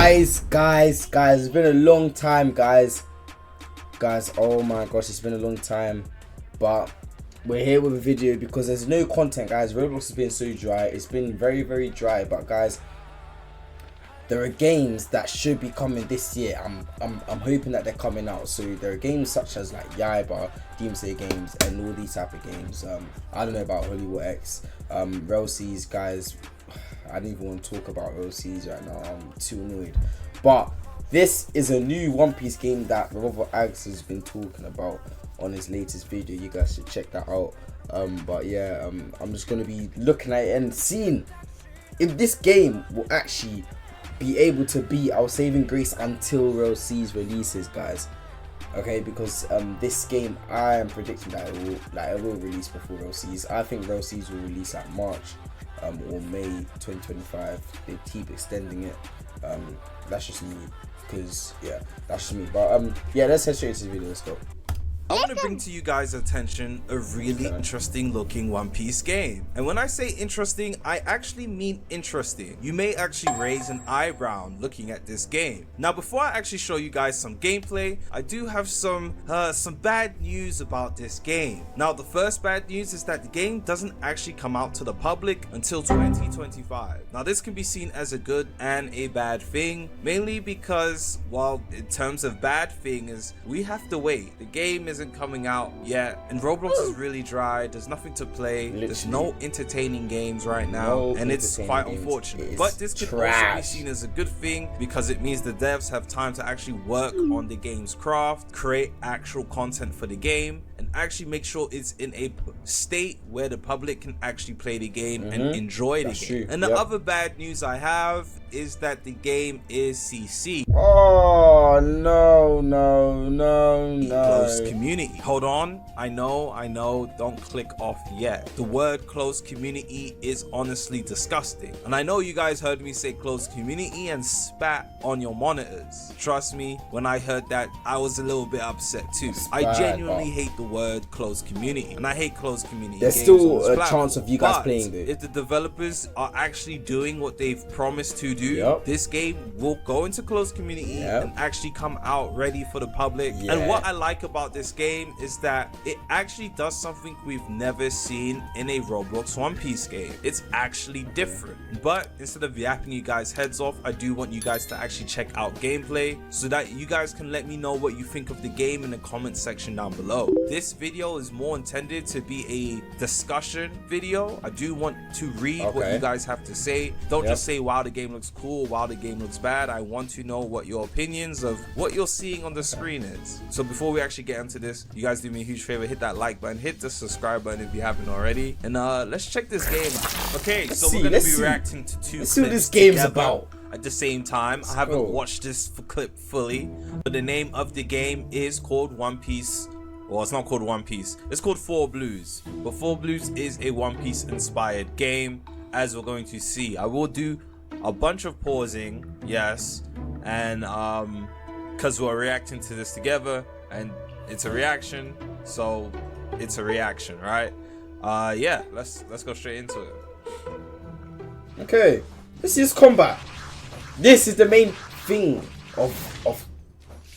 Guys, it's been a long time, guys, oh my gosh, it's been a long time, but we're here with a video because there's no content, guys. Roblox has been so dry. It's been very, very dry, but guys, there are games that should be coming this year. I'm hoping that they're coming out. So there are games such as like Yaiba, Doomsday games, and all these type of games. I don't know about Hollywood X, Rell, guys. I don't even want to talk about Rell right now. I'm too annoyed. But this is a new One Piece game that Robert Ags has been talking about on his latest video. You guys should check that out. But yeah, I'm just gonna be looking at it and seeing if this game will actually be able to beat our saving grace until Rell releases, guys. Okay, because this game, I am predicting that it will release before Rell. I think Rell will release at March or May 2025. They keep extending it. That's just me, because yeah, that's just me. But yeah, let's head straight into the video. Let's go. I want to bring to you guys' attention a really interesting looking One Piece game. And when I say interesting, I actually mean interesting. You may actually raise an eyebrow looking at this game. Now, before I actually show you guys some gameplay, I do have some bad news about this game. Now, the first bad news is that the game doesn't actually come out to the public until 2025. Now, this can be seen as a good and a bad thing, mainly because, well, in terms of bad thing is we have to wait. The game isn't coming out yet, and Roblox is really dry. There's nothing to play. There's no entertaining games right now, and it's quite unfortunate. But this could also be seen as a good thing because it means the devs have time to actually work on the game's craft, create actual content for the game, and actually make sure it's in a state where the public can actually play the game and enjoy the game. And the other bad news I have is that the game is CC. Oh no. Closed community. Hold on. I know, don't click off yet. The word closed community is honestly disgusting. And I know you guys heard me say closed community and spat on your monitors. Trust me, when I heard that, I was a little bit upset too. I genuinely hate the word closed community, and I hate closed community. There's still a chance of you guys playing it. If the developers are actually doing what they've promised to do, this game will go into closed community and actually come out ready for the public. And what I like about this game is that it actually does something we've never seen in a Roblox One Piece game. It's actually different. But instead of yapping you guys heads off, I do want you guys to actually check out gameplay so that you guys can let me know what you think of the game in the comment section down below. This video is more intended to be a discussion video. I do want to read what you guys have to say. Don't just say, wow, the game looks cool, wow, the game looks bad. I want to know what your opinions of what you're seeing on the screen is. So before we actually get into this, you guys do me a huge favor, hit that like button, hit the subscribe button if you haven't already, and let's check this game out. Okay, so we're gonna be reacting to two clips. See what this game's about. At the same time, I haven't watched this clip fully, but the name of the game is called One Piece. Well, it's not called One Piece, it's called 4 Blues. But 4 Blues is a One Piece inspired game, as we're going to see. I will do a bunch of pausing, yes, and because we're reacting to this together, and it's a reaction, so it's a reaction, right? Yeah, let's go straight into it. Okay, this is combat. This is the main thing of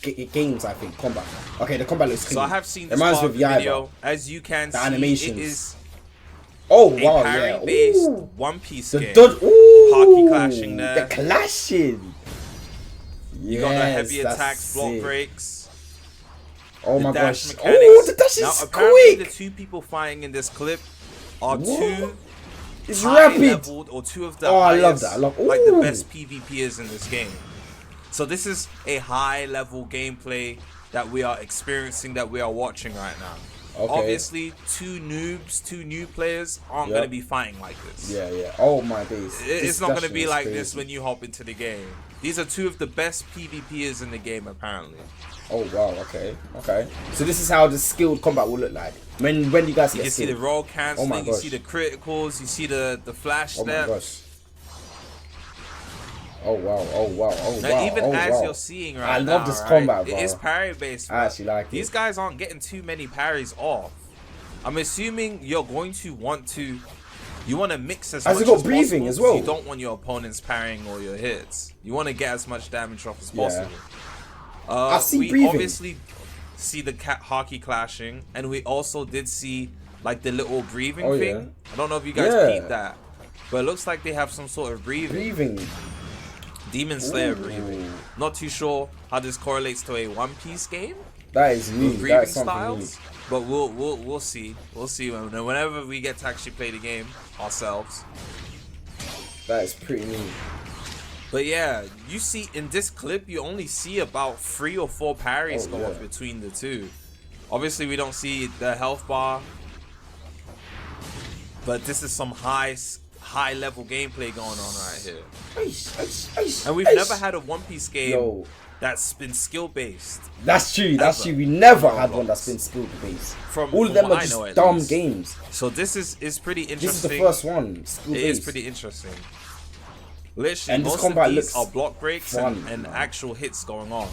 games, I think. Combat. Okay, the combat looks clean. So I have seen this part of the video. As you can see, animations. it is wow, parry-based One Piece game. Party clashing there. The clashing. You got the heavy attacks, block breaks. Oh my gosh. Mechanics. Oh, the dash is now, apparently quick. the two people fighting in this clip are two it's rapid rapid. Leveled, or two of the I highest, love that. like the best PvPers in this game. So this is a high level gameplay that we are experiencing, that we are watching right now. Obviously, two noobs, two new players aren't going to be fighting like this. Yeah. Oh my days. It's not going to be like this when you hop into the game. These are two of the best PvPers in the game, apparently. Oh wow, okay. So this is how the skilled combat will look like. When you guys you get can see the roll cancelling, you see the criticals, you see the flash steps. My gosh. Oh wow. Now, even as you're seeing right now, I love this combat, bro. It is parry based. I actually like it. These guys aren't getting too many parries off. I'm assuming you're going to want to You want to mix as Has much it got as breathing possible, as well? You don't want your opponents parrying all your hits. You want to get as much damage off as possible. I see we breathing. obviously see the hockey clashing, and we also did see like the little breathing thing. I don't know if you guys peeped that, but it looks like they have some sort of breathing. Demon Slayer breathing. Not too sure how this correlates to a One Piece game. That is new. That is something styles, new. But we'll see. We'll see whenever we get to actually play the game ourselves. That is pretty neat. But yeah, you see in this clip, you only see about 3 or 4 parries go off between the two. Obviously, we don't see the health bar, but this is some high level gameplay going on right here. And we've never had a One Piece game that's been skill based. That's true. That's true. We never had one that's been skill based. All of them are just dumb games. So this is pretty interesting. This is the first one. It is pretty interesting. Literally, and most of these are block breaks and actual hits going on.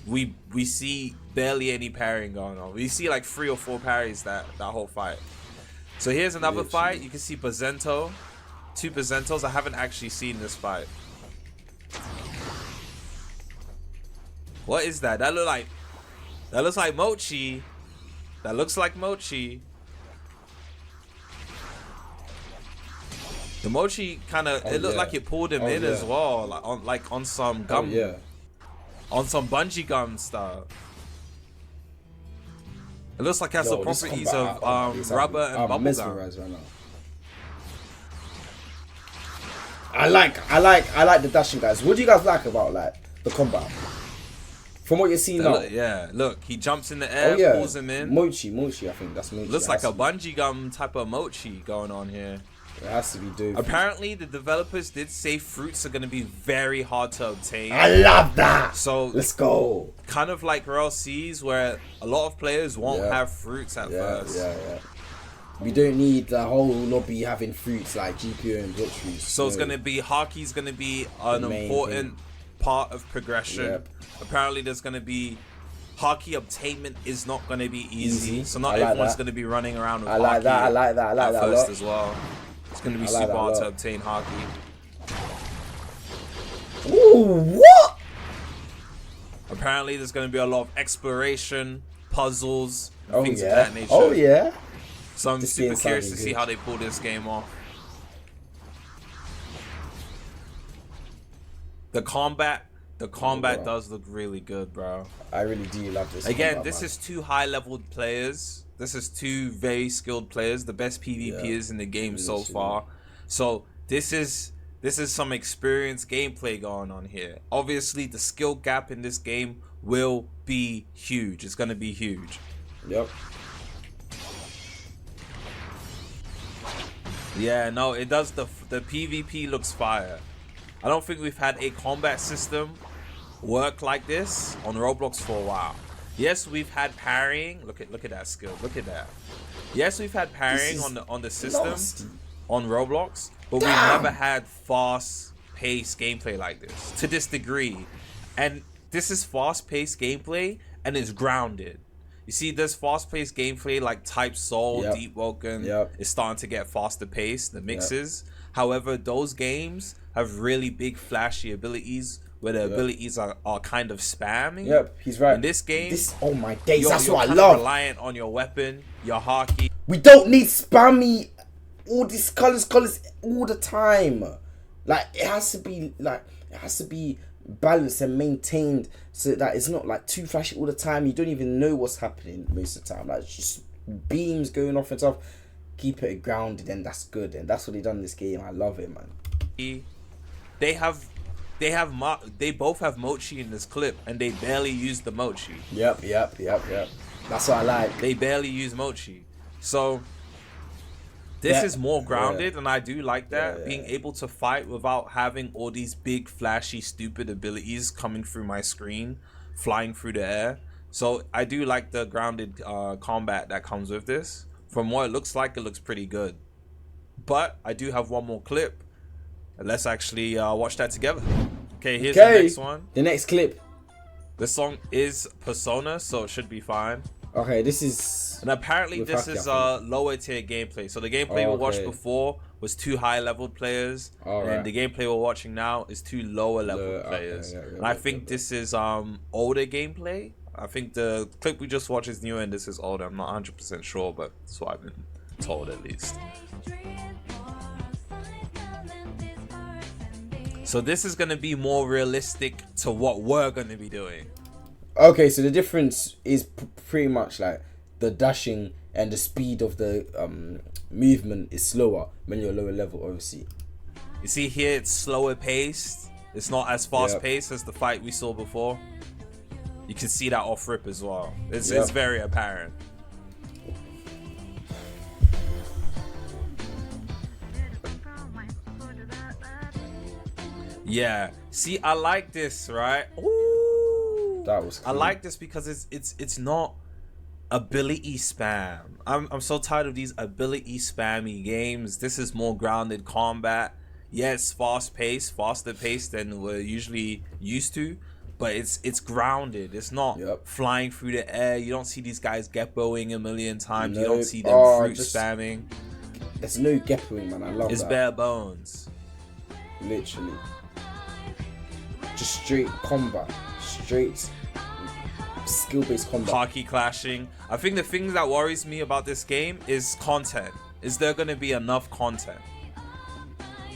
We see barely any parrying going on. We see like 3 or 4 parries that whole fight. So here's another fight. You can see Bazento. 2 Bazentos. I haven't actually seen this fight. What is that? That looks like Mochi. That looks like Mochi. The Mochi kind of it looked like it pulled him in as well, like on some gum, on some bungee gum style. It looks like it has the properties of rubber and bubble gum. Right now. I like the dashing, guys. What do you guys like about like the combat? From what you're seeing now. Look, he jumps in the air, pulls him in. Mochi, I think that's Mochi. Looks like a bungee gum type of Mochi going on here. It has to be dope. Apparently, the developers did say fruits are going to be very hard to obtain. I love that. So let's go. Kind of like Rell sees, where a lot of players won't have fruits at first. We don't need the whole lobby having fruits like GPO and block fruits. So it's going to be Haki's going to be an important part of progression. Apparently, there's going to be Haki obtainment is not going to be easy. So not everyone's going to be running around with Haki. I like that first as well. It's going to be super hard to obtain Haki. Ooh, what? Apparently, there's going to be a lot of exploration, puzzles, things of that nature. Oh, yeah. So I'm super curious to see how they pull this game off. The combat does look really good, bro. I really do love this. Again, this is 2 high-level players. This is 2 very skilled players, the best PvPers in the game so far. So this is some experienced gameplay going on here. Obviously, the skill gap in this game will be huge. It's going to be huge. Yep. Yeah, no, it does. The PvP looks fire. I don't think we've had a combat system work like this on Roblox for a while. Yes, we've had parrying. Look at that skill. Look at that. Yes, we've had parrying on the system on Roblox, but we've never had fast-paced gameplay like this to this degree. And this is fast-paced gameplay, and it's grounded. You see, this fast-paced gameplay like Type Soul, Deep Woken is starting to get faster paced. The mixes. However, those games have really big, flashy abilities where the abilities are kind of spamming. Yep, he's right. In this game, oh my days, that's what I love. Reliant on your weapon, your Haki. We don't need spammy, all these colors all the time. Like it has to be balanced and maintained so that it's not like too flashy all the time. You don't even know what's happening most of the time. Like it's just beams going off and stuff. Keep it grounded, and that's good. And that's what they done in this game. I love it, man. They both have Mochi in this clip, and they barely use the Mochi. Yep. That's what I like. They barely use Mochi. So this is more grounded, and I do like that. Being able to fight without having all these big, flashy, stupid abilities coming through my screen, flying through the air. So I do like the grounded combat that comes with this. From what it looks like, it looks pretty good. But I do have one more clip. Let's actually watch that together. Okay, here's the next one. The next clip. This song is Persona, so it should be fine. Okay, this is. And apparently with this Haki, is I think. lower tier gameplay. So the gameplay we watched Okay. before was 2 high leveled players, Alright. and the gameplay we're watching now is 2 lower level players. Okay, yeah, and I think this is older gameplay. I think the clip we just watched is newer and this is older. I'm not 100% sure, but that's what I've been told at least. So this is going to be more realistic to what we're going to be doing. Okay, so the difference is pretty much like the dashing and the speed of the movement is slower when you're lower level, obviously. You see here, it's slower paced. It's not as fast paced as the fight we saw before. You can see that off rip as well. It's very apparent. Yeah. See, I like this, right? Ooh. That was cool. I like this because it's not ability spam. I'm so tired of these ability spammy games. This is more grounded combat. Yes, fast paced, faster paced than we're usually used to, but it's grounded. It's not flying through the air. You don't see these guys geppoing a million times. You don't see them fruit spamming. There's no geppoing, man. I love It's that. bare bones. Literally. Just straight combat. Straight skill-based combat. Haki clashing. I think the thing that worries me about this game is content. Is there going to be enough content?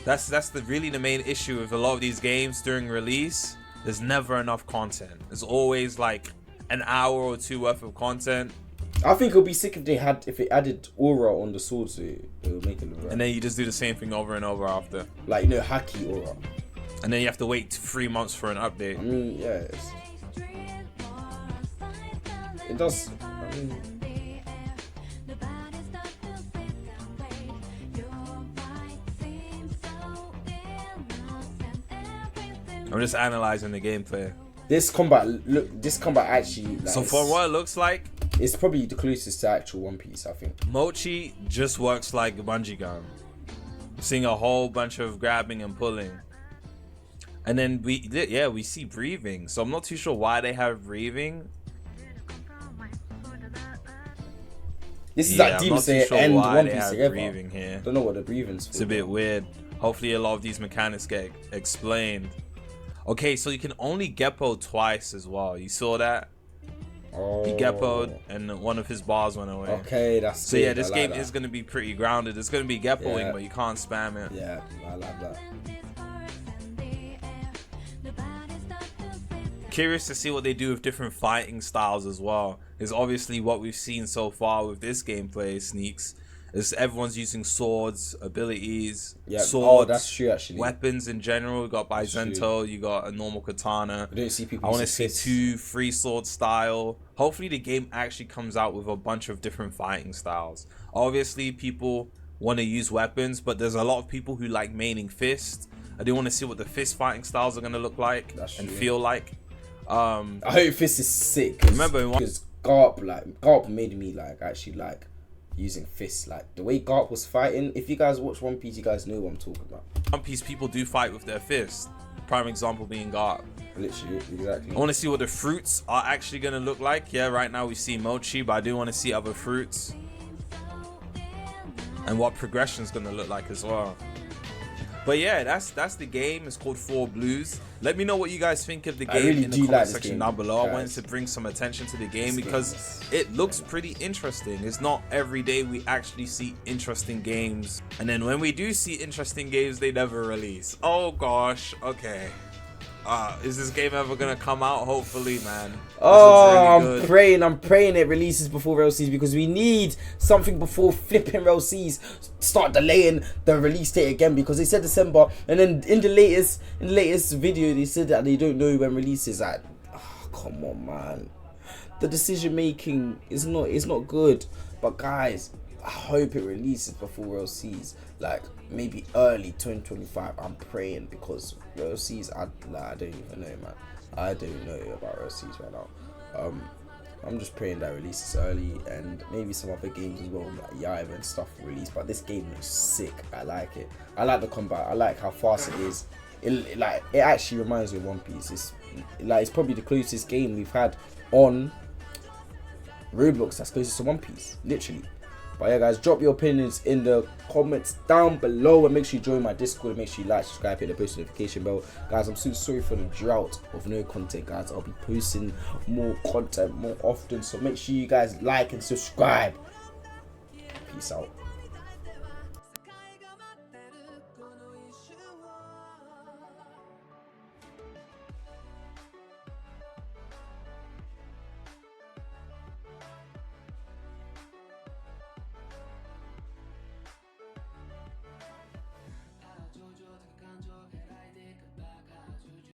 That's really the main issue with a lot of these games during release. There's never enough content. There's always like an hour or 2 worth of content. I think it'll be sick if it added aura on the sword, so it'll make it look right. And then you just do the same thing over and over after. Like, you know, Haki aura. And then you have to wait 3 months for an update. I mean, yeah, it does. I mean, I'm just analyzing the gameplay. this combat actually. Like, So from what it looks like, it's probably the closest to actual One Piece, I think. Mochi just works like a bungee gun. Seeing a whole bunch of grabbing and pulling. And then we see breathing. So I'm not too sure why they have breathing. This is like Demon Slayer and One Piece together. Breathing here. Don't know what the breathing's for. It's a bit weird. Hopefully a lot of these mechanics get explained. Okay, so you can only Geppo twice as well. You saw that? Oh. He Geppoed and one of his bars went away. Okay, that's so good. yeah, this I game like is going to be pretty grounded. It's going to be Geppoing, Yeah. but you can't spam it. Yeah, I like that. Curious to see what they do with different fighting styles as well. Because obviously what we've seen so far with this gameplay, Sneaks, is everyone's using swords, abilities, swords, that's true actually. weapons in general. You got Byzento, you got a normal katana. I don't see people. I want to using see fists. 2 free sword style. Hopefully the game actually comes out with a bunch of different fighting styles. Obviously people want to use weapons, but there's a lot of people who like maining fist. I do want to see what the fist fighting styles are going to look like and feel like. I hope fist is sick. Remember because Garp made me actually like using fists. Like the way Garp was fighting. If you guys watch One Piece, you guys know what I'm talking about. One Piece people do fight with their fists. Prime example being Garp. Literally, exactly. I want to see what the fruits are actually going to look like. Yeah, right now we see Mochi, but I do want to see other fruits. And what progression is going to look like as well. But yeah, that's the game. It's called 4 Blues. Let me know what you guys think of the game really in the do comment like this section game, down below. guys. I wanted to bring some attention to the game because it looks pretty interesting. It's not every day we actually see interesting games. And then when we do see interesting games, they never release. Oh gosh, okay. Is this game ever gonna come out? Hopefully, man. Oh, I'm praying it releases before Rell Seas, because we need something before flipping Rell Seas start delaying the release date again, because they said December, and then in the latest video they said that they don't know when release is at. Oh, come on, man. The decision making is not good. But guys, I hope it releases before Rell Seas, like maybe early 2025. I'm praying, because Rell Seas, I don't even know, man. I don't know about Rell Seas right now. I'm just praying that releases early, and maybe some other games as well, like Yaiba and stuff release. But this game looks sick. I like it. I like the combat. I like how fast it is. It actually reminds me of One Piece. It's probably the closest game we've had on Roblox that's closest to One Piece, literally. But yeah, guys, drop your opinions in the comments down below, and make sure you join my Discord, and make sure you like, subscribe, hit the post notification bell. Guys, I'm so sorry for the drought of no content, guys. I'll be posting more content more often, so make sure you guys like and subscribe. Peace out.